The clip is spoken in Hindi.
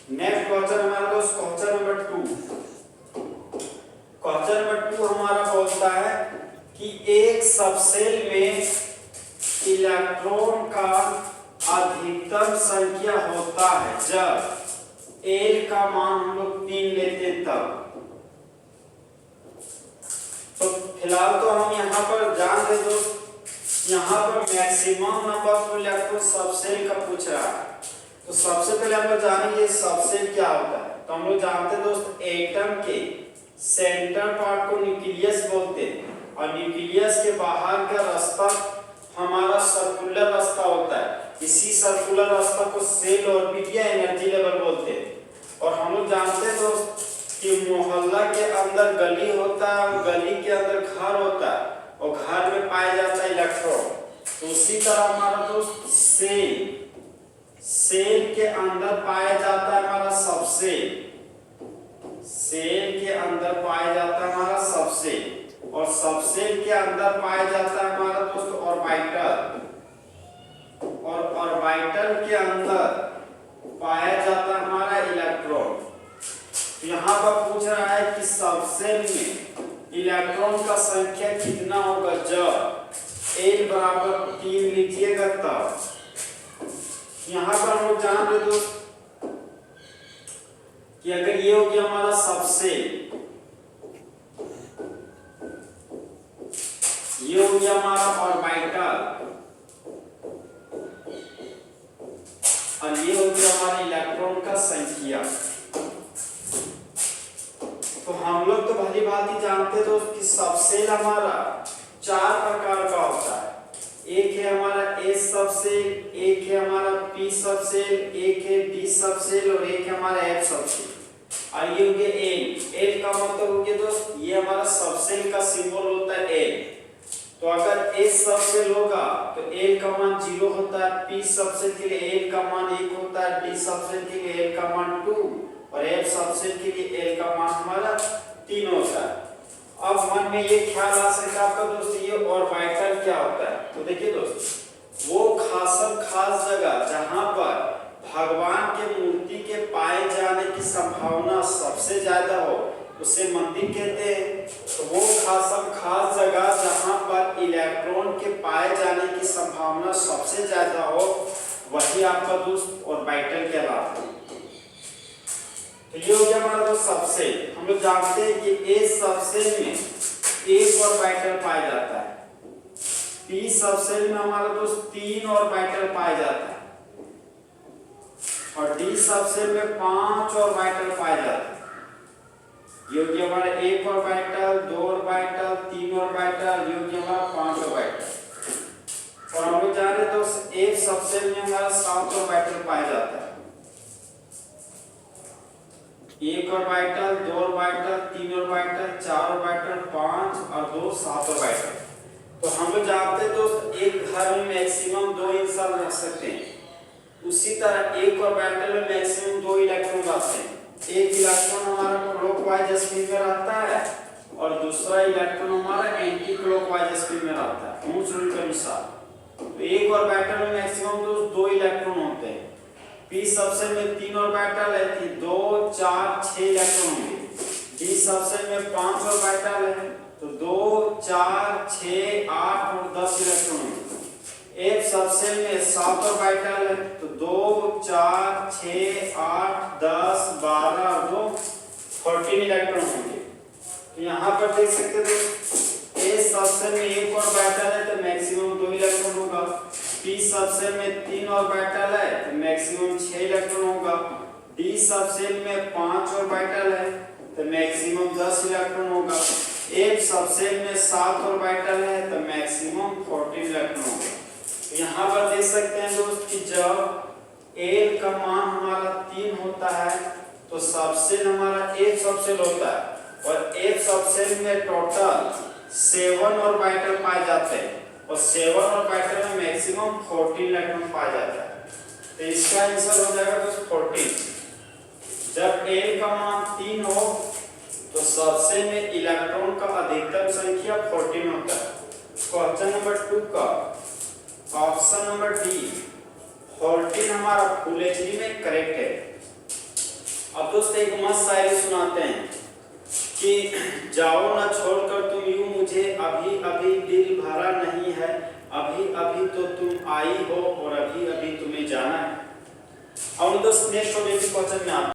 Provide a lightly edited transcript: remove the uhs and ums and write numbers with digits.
नेक्स्ट क्वेश्चन हमारा दोस्त क्वेश्चन नंबर 2। क्वेश्चन नंबर 2 हमारा बोलता है कि एक सबसेल में इलेक्ट्रॉन का अधिकतम संख्या होता है जब एल का मान हम लोग 3 लेते तब। तो फिलहाल तो हम यहाँ पर जान रहे दोस्त, यहाँ पर maximum number of electron subshell का पूछ रहा है। तो सबसे पहले हम लोग जानेंगे सबसेल क्या होता है। तो हम लोग जानते हैं दोस्त, एटम के सेंटर पार्ट को न्यूक्लियस बोलते हैं और न्यूक्लियस के बाहर का रास्ता हमारा सर्कुलर रास्ता होता है। इसी सर्कुलर रास्ता को सेल ऑर्बिट या एनर्जी लेवल बोलते हैं। और हम लोग जानते हैं दोस्त कि मोहल्ला के अंदर गली होता है और गली के अंदर घर होता है और घर में पाया जाता है इलेक्ट्रॉन। तो उसी तरह हमारा दोस्त सेल के अंदर पाया जाता है हमारा सबसेल। सेल के अंदर पाया जाता है हमारा सबसेल और सबसेल के अंदर पाया जाता है हमारा दोस्त ऑर्बिटल और ऑर्बिटल के अंदर पाया जाता है हमारा इलेक्ट्रॉन। यहाँ पर पूछ रहा है कि सबसेल में इलेक्ट्रॉन का संख्या कितना होगा जब L बराबर 3 लीजिएगा तब। यहाँ पर हम लोग जान रहे दोस्त कि अगर ये हो गया हमारा सबसेल, ये हो गया हमारा ऑर्बिटल और ये हो गया हमारा इलेक्ट्रॉन का संख्या। तो हम लोग तो भली भांति जानते दोस्त कि सबसेल हमारा 4 प्रकार का होता है। एक है हमारा S सबसेल, एक है हमारा P सबसेल, एक है D सबसेल और एक है हमारा F सबसेल। और ये हो गया L का मतलब हो गया दोस्त, ये हमारा सबसेल का सिंबल होता है L। तो अगर S सबसेल होगा तो L का मान 0 होता है, P सबसेल के लिए L का मान 1 होता है, D सबसेल के लिए L का मान 2 और F सबसेल के लिए L का मान हमारा 3 होता है। अब मन में ये ख्याल आ सकता है आपका दोस्त, ये ऑर्बिटल क्या होता है। तो देखिए दोस्त, वो खास जगह जहां पर भगवान के मूर्ति के पाए जाने की संभावना सबसे ज्यादा हो उसे मंदिर कहते हैं। तो वो खास जगह जहां पर इलेक्ट्रॉन के पाए जाने की संभावना सबसे ज्यादा हो वही आपका दोस्त ऑर्बिटल कहलाता है। तो ये हो गया हमारा दोस्त सबसेल। हम लोग जानते हैं कि A सबसेल में एक ऑर्बिटल पाया जाता है, P सबसेल में हमारा दोस्त 3 ऑर्बिटल पाया जाता है और D सबसेल में 5 ऑर्बिटल पाया जाता है। ये हो गया हमारा 1 ऑर्बिटल, 2 ऑर्बिटल, 3 ऑर्बिटल, ये हो गया हमारा 5 ऑर्बिटल। और हम लोग जान रहे दोस्त एक सबसेल में हमारा 7 ऑर्बिटल पाया जाता है। 1 ऑर्बिटल, 2 ऑर्बिटल, 3 ऑर्बिटल, 4 ऑर्बिटल, 5 और 2 7 ऑर्बिटल। तो हम लोग जानते हैं दोस्त एक घर में मैक्सिमम 2 इंसान रख सकते हैं। उसी तरह एक ऑर्बिटल में मैक्सिमम 2 इलेक्ट्रॉन रहते हैं। एक इलेक्ट्रॉन हमारा क्लॉकवाइज स्पिन में रहता है और दूसरा इलेक्ट्रॉन हमारा एंटी क्लॉकवाइज स्पिन में रहता है मूल सूत्र के अनुसार। तो एक ऑर्बिटल में मैक्सिमम 2 इलेक्ट्रॉन होते हैं। P सबसेल में 3 ऑर्बिटल है कि 2 4 6 इलेक्ट्रॉन होंगे। D सबसेल में 5 ऑर्बिटल है तो 2 4 6 8 और 10 इलेक्ट्रॉन होंगे। F सबसेल में 7 ऑर्बिटल है तो 2 4 6 8 10 12 और 2 14 इलेक्ट्रॉन होंगे। तो यहाँ पर देख सकते हैं A सबसेल में 1 ऑर्बिटल है तो मैक्सिमम 2 इलेक्ट्रॉन होगा। P सबसेल में 3 ऑर्बिटल है तो मैक्सिमम 6 इलेक्ट्रॉन होगा। D सबसेल में 5 ऑर्बिटल है तो मैक्सिमम 10 इलेक्ट्रॉन होगा। F सबसेल में 7 ऑर्बिटल है तो मैक्सिमम 14 इलेक्ट्रॉन होगा। यहाँ पर देख सकते हैं दोस्त कि जब L का मान हमारा 3 होता है तो सबसेल हमारा एक सबसेल होता है और एक सबसेल में टोटल 7 ऑर्बिटल पाए जाते हैं और 7 ऑर्बिटल में मैक्सिमम 14 इलेक्ट्रॉन पाया जाता है। तो इसका आंसर हो जाएगा दोस्त 14। जब L का मान 3 हो तो सबसेल में इलेक्ट्रॉन का अधिकतम संख्या 14 होता है। क्वेश्चन नंबर 2 का ऑप्शन नंबर डी 14 हमारा फुल एचडी में करेक्ट है। अब दोस्त एक मस्त शायरी सुनाते हैं कि जाओ न छोड़कर तुम यूं मुझे, अभी अभी दिल भरा नहीं है, अभी अभी तो तुम आई हो और अभी अभी तुम्हें जाना है। और दोस्त नेक्स्ट क्वेश्चन में